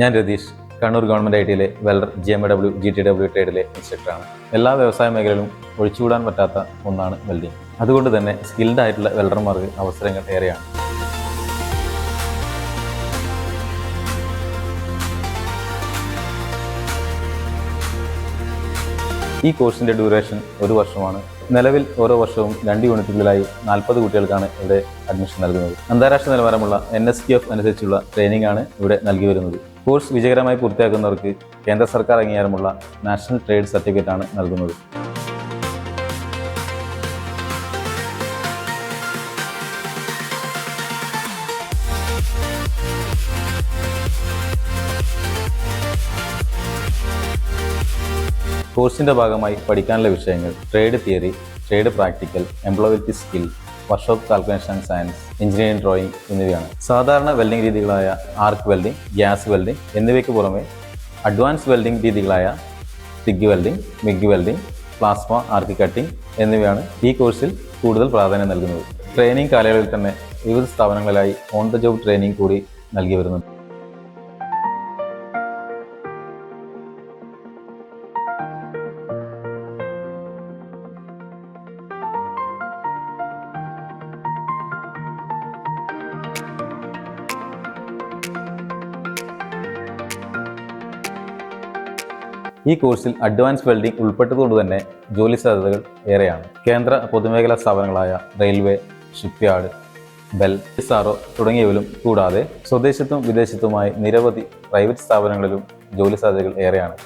ഞാൻ രതീഷ്, കണ്ണൂർ ഗവൺമെൻറ് ITയിലെ welder GMW GTW ട്രേഡിലെ ഇൻസ്ട്രക്ടറാണ്. എല്ലാ വ്യവസായ മേഖലയിലും ഒഴിച്ചുകൂടാൻ പറ്റാത്ത ഒന്നാണ് വെൽഡിംഗ്. അതുകൊണ്ട് തന്നെ സ്കിൽഡ് ആയിട്ടുള്ള വെൽഡർമാർക്ക് അവസരങ്ങൾ ഏറെയാണ്. ഈ കോഴ്സിൻ്റെ ഡ്യൂറേഷൻ 1 വർഷമാണ്. നിലവിൽ ഓരോ വർഷവും 2 യൂണിറ്റുകളിലായി 40 കുട്ടികൾക്കാണ് ഇവിടെ അഡ്മിഷൻ നൽകുന്നത്. അന്താരാഷ്ട്ര നിലവാരമുള്ള NSQF അനുസരിച്ചുള്ള ട്രെയിനിംഗ് ആണ് ഇവിടെ നൽകി വരുന്നത്. കോഴ്സ് വിജയകരമായി പൂർത്തിയാക്കുന്നവർക്ക് കേന്ദ്ര സർക്കാർ അംഗീകാരമുള്ള നാഷണൽ ട്രേഡ് സർട്ടിഫിക്കറ്റ് ആണ് നൽകുന്നത്. കോഴ്സിൻ്റെ ഭാഗമായി പഠിക്കാനുള്ള വിഷയങ്ങൾ trade theory, trade practical, employability skill, workshop calculation and science, engineering drawing എന്നിവയാണ്. സാധാരണ വെൽഡിംഗ് രീതികളായ ആർക്ക് വെൽഡിംഗ്, ഗ്യാസ് വെൽഡിംഗ് എന്നിവയ്ക്ക് പുറമെ അഡ്വാൻസ് വെൽഡിംഗ് രീതികളായ TIG welding, MIG welding, plasma arc cutting എന്നിവയാണ് ഈ കോഴ്സിൽ കൂടുതൽ പ്രാധാന്യം നൽകുന്നത്. ട്രെയിനിങ് കാലയളവിൽ തന്നെ വിവിധ സ്ഥാപനങ്ങളിലായി ഓൺ ദ ജോബ് ട്രെയിനിങ് കൂടി നൽകി വരുന്നുണ്ട്. ഈ കോഴ്സിൽ അഡ്വാൻസ് വെൽഡിംഗ് ഉൾപ്പെട്ടതുകൊണ്ട് തന്നെ ജോലി സാധ്യതകൾ ഏറെയാണ്. കേന്ദ്ര പൊതുമേഖലാ സ്ഥാപനങ്ങളായ റെയിൽവേ, ഷിപ്പ്യാർഡ്, ബെൽ, SRO തുടങ്ങിയവരും കൂടാതെ സ്വദേശത്തും വിദേശത്തുമായി നിരവധി പ്രൈവറ്റ് സ്ഥാപനങ്ങളിലും ജോലി സാധ്യതകൾ ഏറെയാണ്.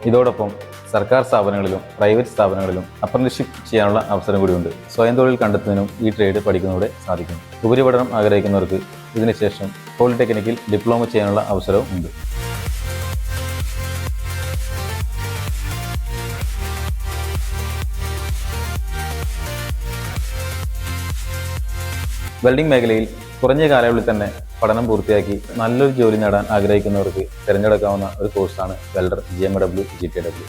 ഇതോടൊപ്പം സർക്കാർ സ്ഥാപനങ്ങളിലും പ്രൈവറ്റ് സ്ഥാപനങ്ങളിലും അപ്രന്റീസ്ഷിപ്പ് ചെയ്യാനുള്ള അവസരം കൂടിയുണ്ട്. സ്വയം തൊഴിൽ കണ്ടെത്തുന്നതിനും ഈ ട്രേഡ് പഠിക്കുന്നതിലൂടെ സാധിക്കും. ഉപരിപഠനം ആഗ്രഹിക്കുന്നവർക്ക് ഇതിനുശേഷം പോളിടെക്നിക്കിൽ ഡിപ്ലോമ ചെയ്യാനുള്ള അവസരവും ഉണ്ട്. വെൽഡിംഗ് മേഖലയിൽ കുറഞ്ഞ കാലയളവിൽ തന്നെ പഠനം പൂർത്തിയാക്കി നല്ലൊരു ജോലി നേടാൻ ആഗ്രഹിക്കുന്നവർക്ക് തിരഞ്ഞെടുക്കാവുന്ന ഒരു കോഴ്സാണ് വെൽഡർ GMW GTW.